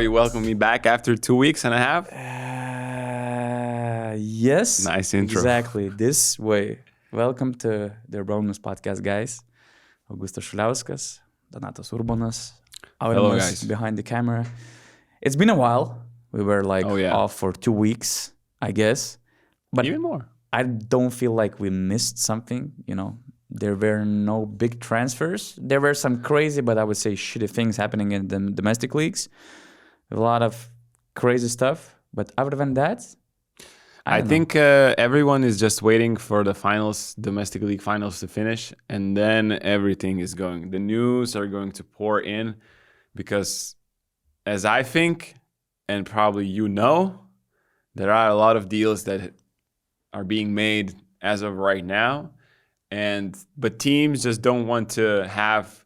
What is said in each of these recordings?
you welcome me back after 2.5 weeks. Yes. Nice intro. Exactly. This way. Welcome to the URBONUS podcast, guys. Augustas Šuliauskas, Donatas Urbonas, Hello, Aurimas guys. behind the camera. It's been a while. We were off for 2 weeks, I guess. But even more. I don't feel like we missed something, There were no big transfers. There were some crazy, but I would say shitty things happening in the domestic leagues. A lot of crazy stuff. But other than that, I think everyone is just waiting for the finals, domestic league finals to finish. And then everything is going. The news are going to pour in because as I think, and probably there are a lot of deals that are being made as of right now. But teams just don't want to have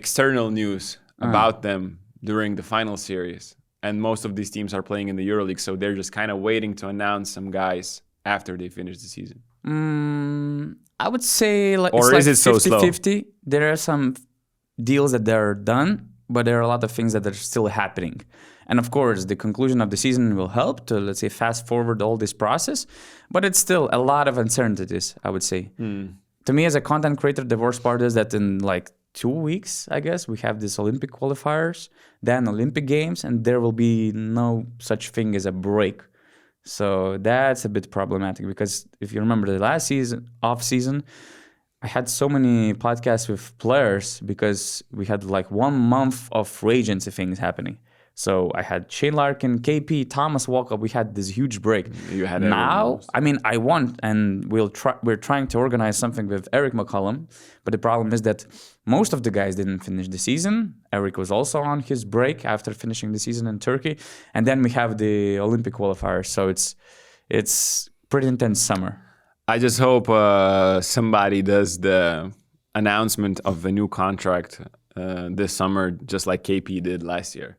external news about them during the final series. And most of these teams are playing in the EuroLeague, so they're just kind of waiting to announce some guys after they finish the season. I would say is it so slow? 50-50. There are some deals that they're done, but there are a lot of things that are still happening. And of course, the conclusion of the season will help to, let's say, fast forward all this process. But it's still a lot of uncertainties, I would say. To me, as a content creator, the worst part is that in 2 weeks, I guess, we have these Olympic qualifiers, then Olympic Games, and there will be no such thing as a break. So that's a bit problematic because if you remember the last season, off season, I had so many podcasts with players because we had 1 month of free agency things happening. So I had Shane Larkin, KP, Thomas Walker. We had this huge break. You had now. I mean, I want, and we're trying to organize something with Eric McCollum. But the problem is that most of the guys didn't finish the season. Eric was also on his break after finishing the season in Turkey, and then we have the Olympic qualifiers. So it's pretty intense summer. I just hope somebody does the announcement of a new contract this summer, just like KP did last year.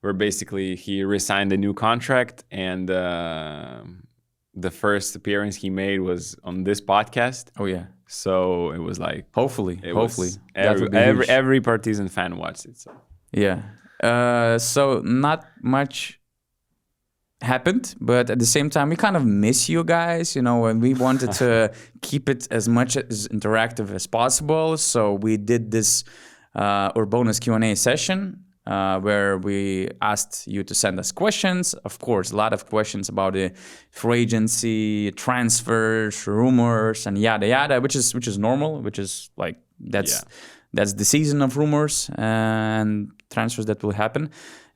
Where basically he resigned a new contract and the first appearance he made was on this podcast. Oh, yeah. So it was Hopefully. Every Partizan fan watched it. So. Yeah. So not much happened, but at the same time, we kind of miss you guys, and we wanted to keep it as much as interactive as possible. So we did this URBONUS Q&A session. Where we asked you to send us questions. Of course, a lot of questions about the free agency, transfers, rumors, and yada yada, which is normal. Which is that's the season of rumors and transfers that will happen.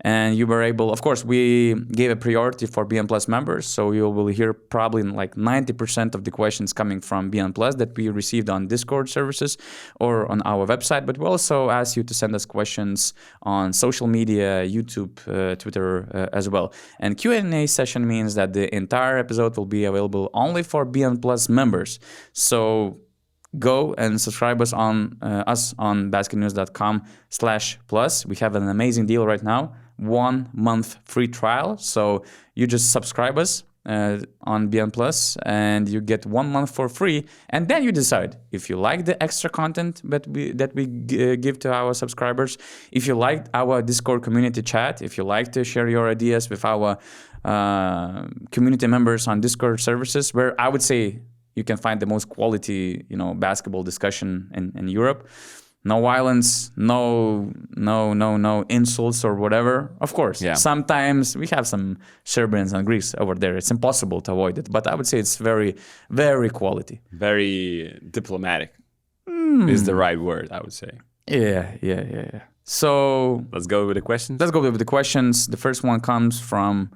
And you were able, of course, we gave a priority for BN Plus members, so you will hear probably 90% of the questions coming from BN Plus that we received on Discord services or on our website. But we also ask you to send us questions on social media, YouTube, Twitter as well. And Q&A session means that the entire episode will be available only for BN Plus members. So go and subscribe us on basketnews.com/plus. We have an amazing deal right now. 1 month free trial. So you just subscribe us on BN Plus and you get 1 month for free. And then you decide if you like the extra content that we give to our subscribers, if you like our Discord community chat, if you like to share your ideas with our community members on Discord services, where I would say you can find the most quality, basketball discussion in Europe. No violence, no insults or whatever. Of course, sometimes we have some Serbians and Greeks over there. It's impossible to avoid it. But I would say it's very, very quality. Very diplomatic is the right word, I would say. Yeah. So let's go with the questions. The first one comes from,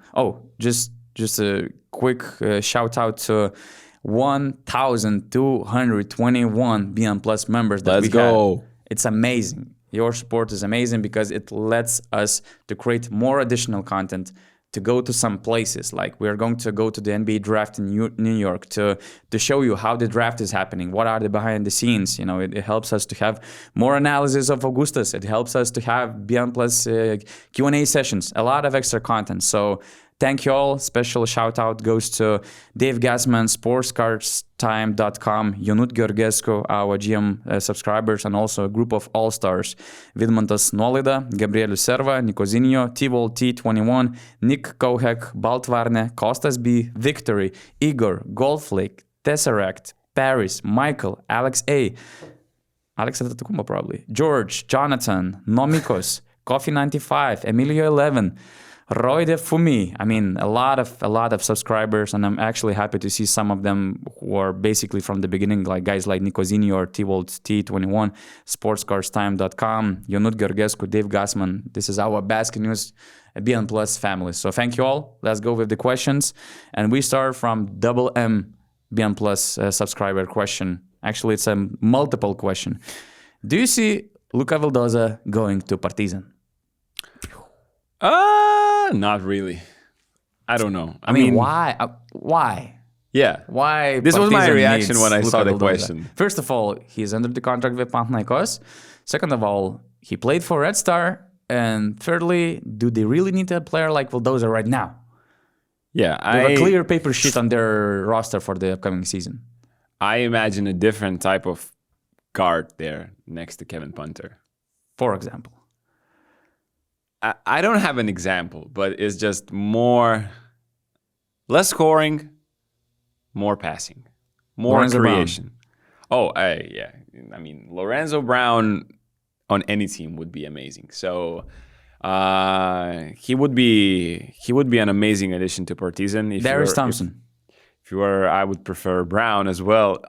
just a quick shout out to 1,221 BN Plus members that Let's go. It's amazing. Your support is amazing because it lets us to create more additional content, to go to some places. Like we're going to go to the NBA draft in New York to show you how the draft is happening. What are the behind the scenes? It helps us to have more analysis of Augustas. It helps us to have BN Plus Q&A sessions, a lot of extra content. So Thank you all. Special shout out goes to Dave Gassman, sportscarstime.com, Jonut Georgescu, our GM subscribers, and also a group of all-stars. Vidmantas Nuolaida, Gabrielius Serva, Nikozinho, T-Vol T21, Nick Kohek, Baltvarne, Kostas B, Victory, Igor, Golflake, Tesseract, Paris, Michael, Alex A, Alex Antetokounmpo probably, George, Jonathan, Nomikos, Coffee95, Emilio 11, Roy de Fumi. I mean, a lot of subscribers, and I'm actually happy to see some of them who are basically from the beginning, like guys like Nikozinho or T-Volt T21, sportscarstime.com, Jonut Georgescu, Dave Gassman. This is our BasketNews BN Plus family. So thank you all. Let's go with the questions. And we start from Double M BN Plus subscriber question. Actually, it's a multiple question. Do you see Luka Vildoza going to Partizan? Not really. I don't know. I mean, why? Why? Yeah. Why? This was my Partizan reaction needs when I saw Luka the Vildoza? question. First of all, he's under the contract with Panathinaikos. Second of all, he played for Red Star. And thirdly, do they really need a player like Vildoza right now? Yeah. They have a clear paper sheet on their roster for the upcoming season. I imagine a different type of guard there next to Kevin Punter. For example. I don't have an example, but it's just less scoring, more passing, more Lorenzo creation. Brown. Yeah. I mean, Lorenzo Brown on any team would be amazing. So he would be an amazing addition to Partizan. Darius Thompson. If you were, I would prefer Brown as well.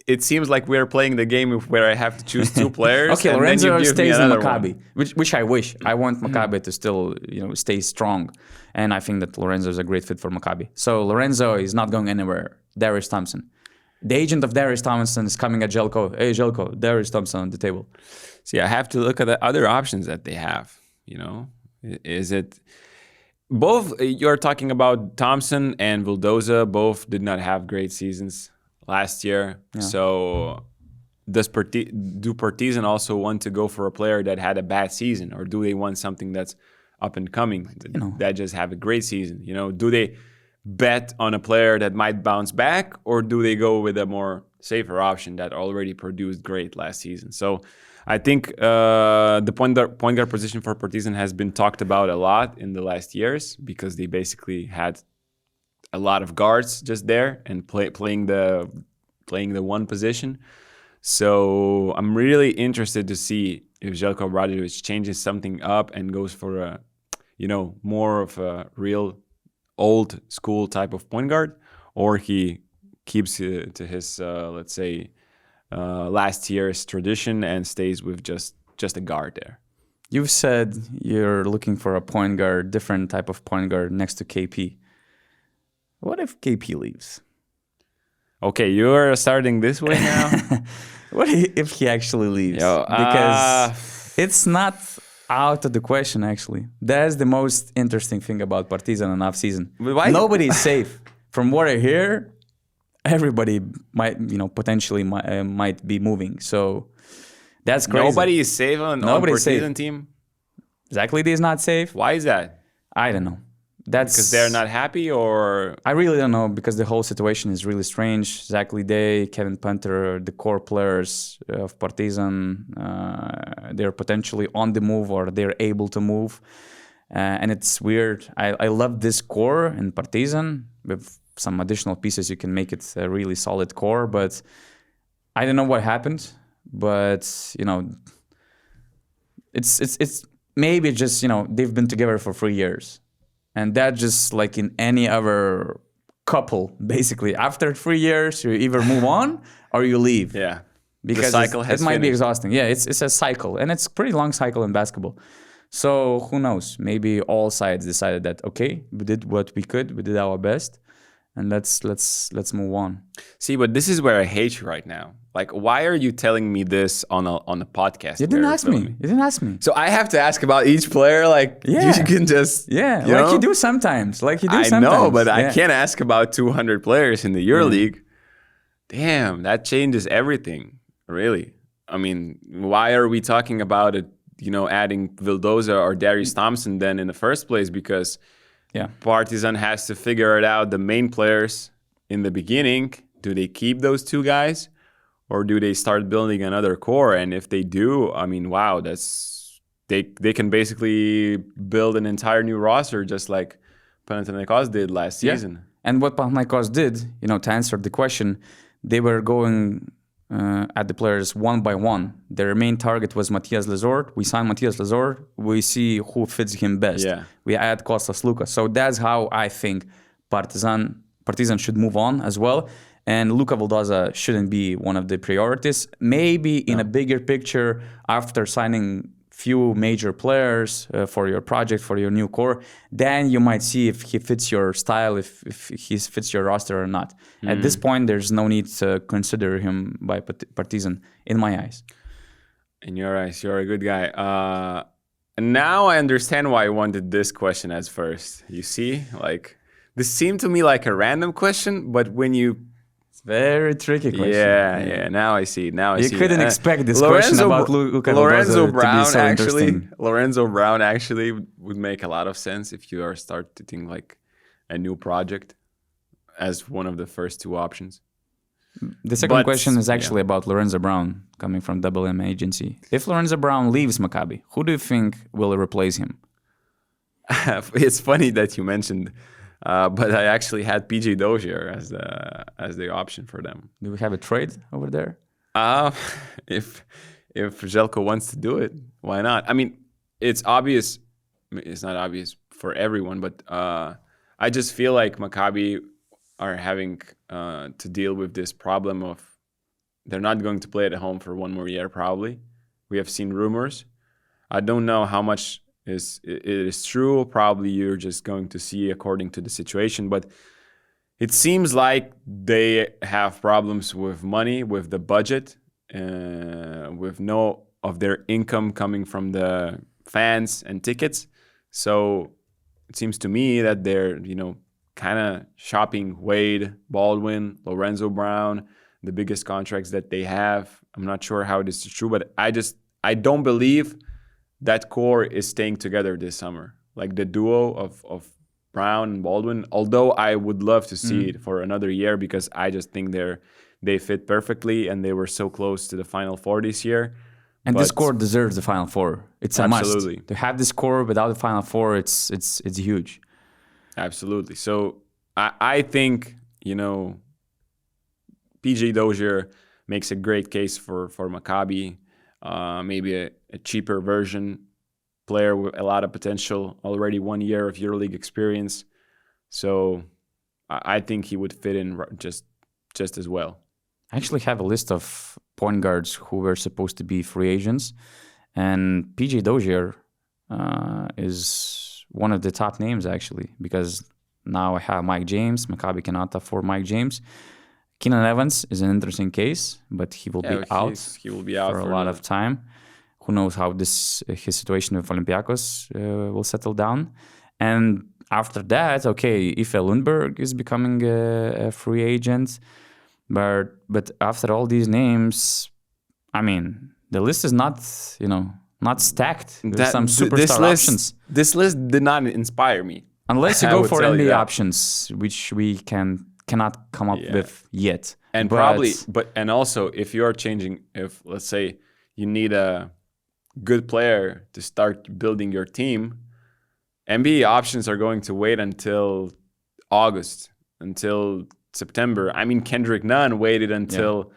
It seems like we're playing the game where I have to choose two players. Okay, and Lorenzo then you give stays me in another Maccabi, one. which I wish. I want Maccabi to still, stay strong, and I think that Lorenzo is a great fit for Maccabi. So Lorenzo is not going anywhere. Darius Thompson, the agent of Darius Thompson, is coming at Jelko. Hey, Jelko, Darius Thompson on the table. See, I have to look at the other options that they have. Is it both? You're talking about Thompson and Vildoza. Both did not have great seasons last year. Yeah. So do Partizan also want to go for a player that had a bad season, or do they want something that's up and coming that just have a great season? Do they bet on a player that might bounce back, or do they go with a more safer option that already produced great last season? So I think the point guard position for Partizan has been talked about a lot in the last years, because they basically had a lot of guards just there and playing the one position. So I'm really interested to see if Željko Obradović changes something up and goes for a more of a real old school type of point guard, or he keeps to his let's say last year's tradition and stays with just a guard there. You've said you're looking for a point guard, different type of point guard next to KP. What if KP leaves? Okay, you're starting this way now. What if he actually leaves? Because it's not out of the question, actually. That's the most interesting thing about Partizan and off-season. Nobody is safe. From what I hear, everybody might, potentially might be moving. So that's crazy. Nobody is safe on Partizan team? Exactly, is not safe. Why is that? I don't know. That's because they're not happy, or I really don't know, because the whole situation is really strange. Zach Lidey, Kevin Punter, the core players of Partizan, they're potentially on the move, or they're able to move, and it's weird. I love this core in Partizan. With some additional pieces, you can make it a really solid core, but I don't know what happened. But it's maybe just they've been together for 3 years. And that just like in any other couple, basically, after 3 years, you either move on or you leave. Yeah. Because it might be exhausting. Yeah, it's a cycle. And it's a pretty long cycle in basketball. So who knows? Maybe all sides decided that, okay, we did what we could. We did our best. And let's move on. See, but this is where I hate you right now. Like, why are you telling me this on a podcast? You didn't ask me. You didn't ask me. So I have to ask about each player. Like, you can just you do sometimes. I know, but I can't ask about 200 players in the EuroLeague. Damn, that changes everything. Really. I mean, why are we talking about it? Adding Vildoza or Darius Thompson then in the first place? Because Yeah. Partizan has to figure it out. The main players in the beginning, do they keep those two guys, or do they start building another core? And if they do, I mean, wow, they can basically build an entire new roster, just like Panathinaikos did last season. And what Panathinaikos did, to answer the question, they were going at the players one by one. Their main target was Matthias Lezort. We signed Matthias Lezort. We see who fits him best. Yeah. We add Kostas Lukas. So that's how I think Partizan should move on as well. And Luka Vildoza shouldn't be one of the priorities. Maybe in a bigger picture, after signing few major players for your project, for your new core, then you might see if he fits your style, if he fits your roster or not. At this point, there's no need to consider him by Partizan, in my eyes. In your eyes, you're a good guy. And now I understand why I wanted this question as first. You see, like, this seemed to me like a random question, but when you... Very tricky question. Yeah. Now I see. You couldn't expect this question about Luka Lorenzo Vildoza Brown to be so interesting. Lorenzo Brown actually would make a lot of sense if you are starting like a new project as one of the first two options. The second question is actually about Lorenzo Brown coming from Double M Agency. If Lorenzo Brown leaves Maccabi, who do you think will replace him? It's funny that you mentioned. But I actually had PJ Dozier as the option for them. Do we have a trade over there? If Željko wants to do it, why not? I mean, it's obvious. It's not obvious for everyone, but I just feel like Maccabi are having to deal with this problem of they're not going to play at home for one more year, probably. We have seen rumors. I don't know how much it is true. Probably you're just going to see according to the situation, but it seems like they have problems with money, with the budget, with no of their income coming from the fans and tickets. So it seems to me that they're, kind of shopping Wade, Baldwin, Lorenzo Brown, the biggest contracts that they have. I'm not sure how this is true, but I don't believe that core is staying together this summer. Like the duo of Brown and Baldwin, although I would love to see it for another year because I just think they fit perfectly and they were so close to the Final Four this year. And this core deserves the Final Four. It's a absolutely must. To have this core without the Final Four, it's huge. Absolutely. So I think, PJ Dozier makes a great case for Maccabi. Maybe a cheaper version, player with a lot of potential, already 1 year of EuroLeague experience. So I think he would fit in just as well. I actually have a list of point guards who were supposed to be free agents, and PJ Dozier is one of the top names actually, because now I have Mike James. Maccabi cannot afford Mike James. Keenan Evans is an interesting case, but he will be out. He will be out for a lot of time. Who knows how his situation with Olympiacos will settle down. And after that, Ife Lundberg is becoming a free agent. But after all these names, I mean, the list is not stacked. There's some superstar options. This list did not inspire me. Unless you go for NBA options, which we cannot come up with yet. And also if you're changing, if let's say you need a good player to start building your team, NBA options are going to wait until August, until September. I mean, Kendrick Nunn waited until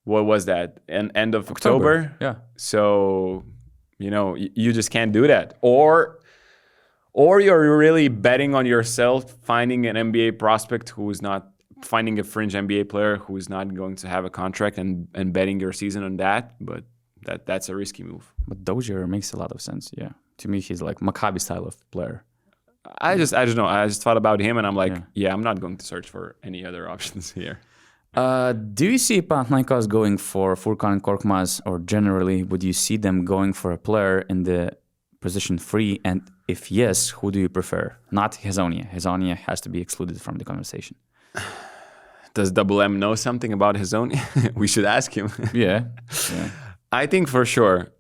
what was that? End of October? Yeah. So, you just can't do that. Or you're really betting on yourself, finding an NBA prospect who is not, finding a fringe NBA player who is not going to have a contract and betting your season on that. But that's a risky move. But Dozier makes a lot of sense. Yeah, to me, he's like Maccabi style of player. I just know. I just thought about him and I'm like, I'm not going to search for any other options here. Do you see Panathinaikos going for Furkan Korkmaz, or generally would you see them going for a player in the position 3? And if yes, who do you prefer? Not Hezonja. Hezonja has to be excluded from the conversation. Does Double M know something about Hezonja? We should ask him. Yeah. I think for sure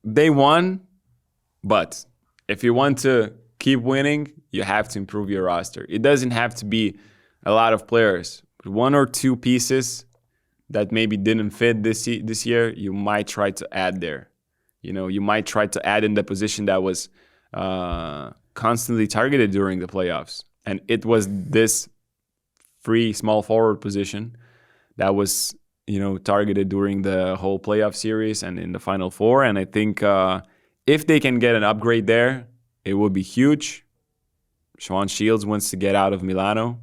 they won, but if you want to keep winning, you have to improve your roster. It doesn't have to be a lot of players. One or two pieces that maybe didn't fit this year, you might try to add there. You might try to add in the position that was constantly targeted during the playoffs. And it was this free small forward position that was, targeted during the whole playoff series and in the Final Four. And I think if they can get an upgrade there, it would be huge. Shawn Shields wants to get out of Milano.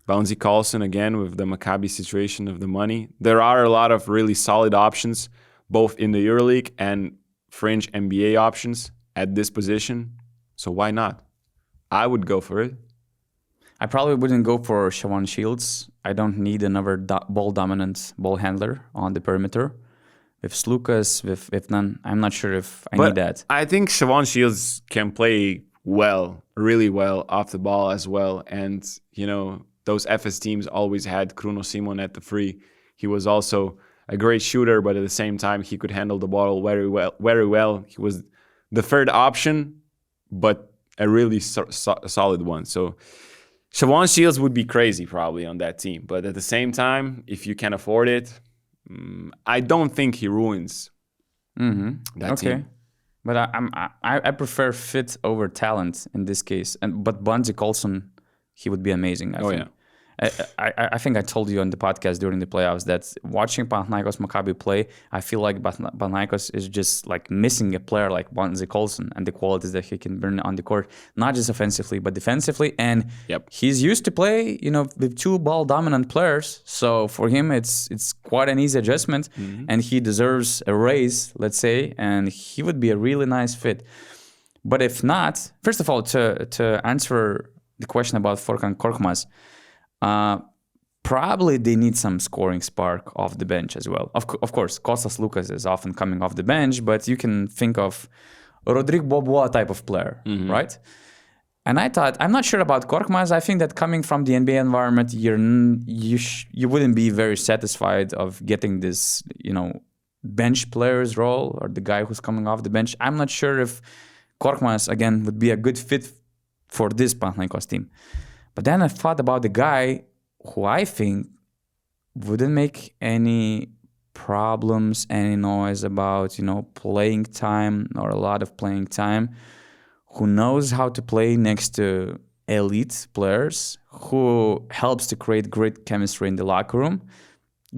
Bouncy Carlson, again, with the Maccabi situation of the money. There are a lot of really solid options, both in the EuroLeague and fringe NBA options at this position. So why not? I would go for it. I probably wouldn't go for Shawn Shields. I don't need another ball-dominant ball handler on the perimeter. With Slukas, with none, I'm not sure if I need that. I think Shawn Shields can play well, really well off the ball as well. And, those Efes teams always had Kruno Simon at the free. He was also a great shooter, but at the same time, he could handle the ball very well. Very well. He was the third option, but a really solid one. So Shawn Shields would be crazy probably on that team. But at the same time, if you can afford it, I don't think he ruins that team. But I prefer fit over talent in this case. But Bouncy Carlson, he would be amazing. I think. Yeah. I think I told you on the podcast during the playoffs that watching Panathinaikos Maccabi play, I feel like Panathinaikos is just like missing a player like Bouncy Carlson and the qualities that he can bring on the court, not just offensively but defensively. And he's used to play, with two ball dominant players. So for him, it's quite an easy adjustment, and he deserves a raise, let's say, and he would be a really nice fit. But if not, first of all, to answer the question about Furkan Korkmaz. Probably they need some scoring spark off the bench as well. Of course, Kostas Lukas is often coming off the bench, but you can think of Rodrigue Bobois type of player, right? And I thought, I'm not sure about Korkmaz. I think that coming from the NBA environment, you wouldn't be very satisfied of getting this, bench player's role or the guy who's coming off the bench. I'm not sure if Korkmaz, again, would be a good fit for this Panathinaikos team. But then I thought about the guy who I think wouldn't make any problems, any noise about, playing time or a lot of playing time, who knows how to play next to elite players, who helps to create great chemistry in the locker room.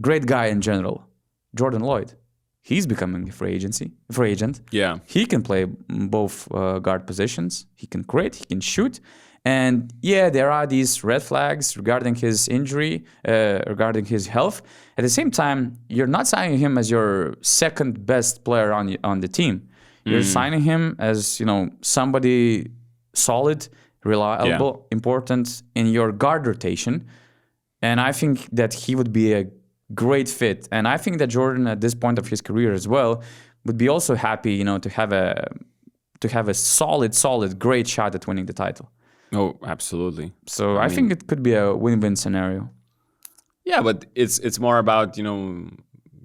Great guy in general, Jordan Lloyd. He's becoming a free agent. Yeah. He can play both guard positions. He can create, he can shoot. And there are these red flags regarding his injury, regarding his health. At the same time, you're not signing him as your second best player on the team. You're signing him as, somebody solid, reliable, important in your guard rotation. And I think that he would be a great fit. And I think that Jordan, at this point of his career as well, would be also happy, to have a solid, great shot at winning the title. Oh, absolutely. So I think it could be a win-win scenario. Yeah, but it's more about,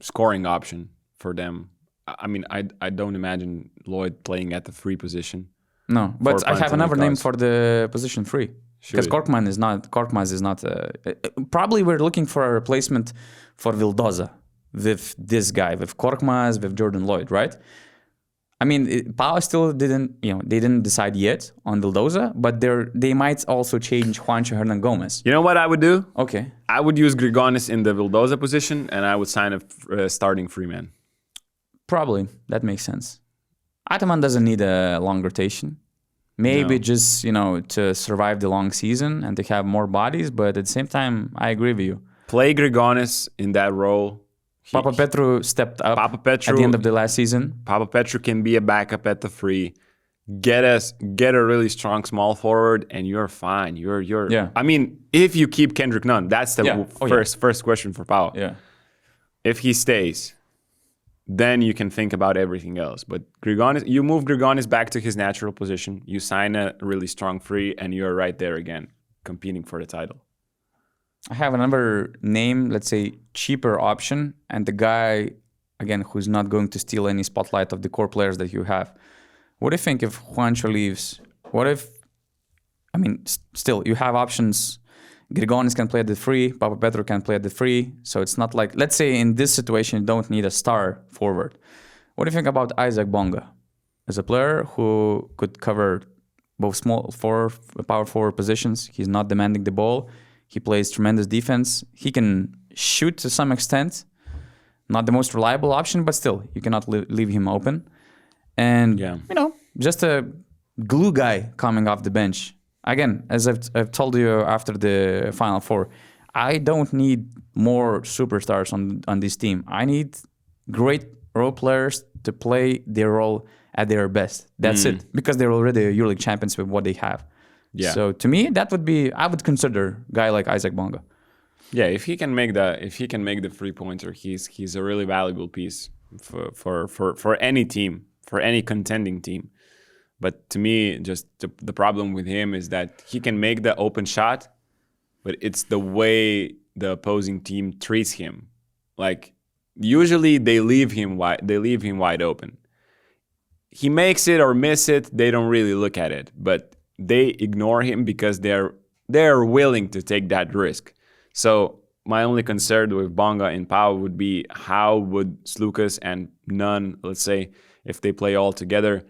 scoring option for them. I don't imagine Lloyd playing at the free position. No, but I have another name for the position free. Because Korkmaz is not. Probably we're looking for a replacement for Vildoza with this guy, with Korkmaz, with Jordan Lloyd, right? PAO still didn't decide yet on Vildoza, but they might also change Juancho Hernan Gomez. You know what I would do? Okay. I would use Grigonis in the Vildoza position, and I would sign a starting free man. Probably. That makes sense. Ataman doesn't need a long rotation. Maybe just, to survive the long season and to have more bodies, but at the same time, I agree with you. Play Grigonis in that role. Papapetru stepped up at the end of the last season. Papapetru can be a backup at the free. Get a really strong small forward, and you're fine. You're. If you keep Kendrick Nunn, that's the first question for PAO. Yeah. If he stays, then you can think about everything else. But you move Grigonis back to his natural position. You sign a really strong free, and you're right there again, competing for the title. I have another name, let's say cheaper option, and the guy, again, who's not going to steal any spotlight of the core players that you have. What do you think if Juancho leaves What if, I mean, still, you have options. Grigonis can play at the 3, Papa Petru can play at the 3. So it's not like, let's say in this situation, you don't need a star forward. What do you think about Isaac Bonga as a player who could cover both small power forward positions? He's not demanding the ball. He plays tremendous defense. He can shoot to some extent. Not the most reliable option, but still, you cannot leave him open. And, you know, just a glue guy coming off the bench. Again, as I've told you after the Final Four, I don't need more superstars on this team. I need great role players to play their role at their best. That's it. Because they're already EuroLeague champions with what they have. Yeah. So to me, that would be, I would consider a guy like Isaac Bonga. Yeah, if he can make the 3-pointer, he's a really valuable piece for any team, for any contending team. But to me, just the problem with him is that he can make the open shot, but it's the way the opposing team treats him. Like usually they leave him wide open. He makes it or miss it, they don't really look at it, but they ignore him because they're willing to take that risk. So my only concern with Bonga and PAO would be how would Slukas and Nunn, let's say, if they play all together,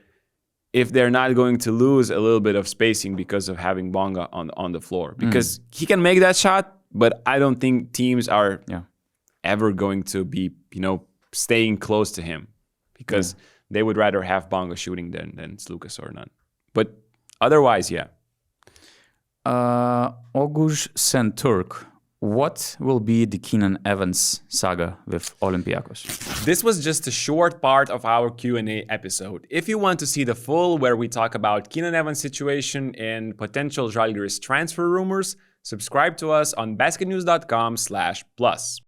if they're not going to lose a little bit of spacing because of having Bonga on the floor. Because he can make that shot, but I don't think teams are ever going to be, you know, staying close to him because they would rather have Bonga shooting than Slukas or Nunn. But otherwise, Ogush Senturk. What will be the Keenan Evans saga with Olympiacos? This was just a short part of our Q&A episode. If you want to see the full, where we talk about Keenan Evans' situation and potential Zalgiris transfer rumors, subscribe to us on BasketNews.com/plus.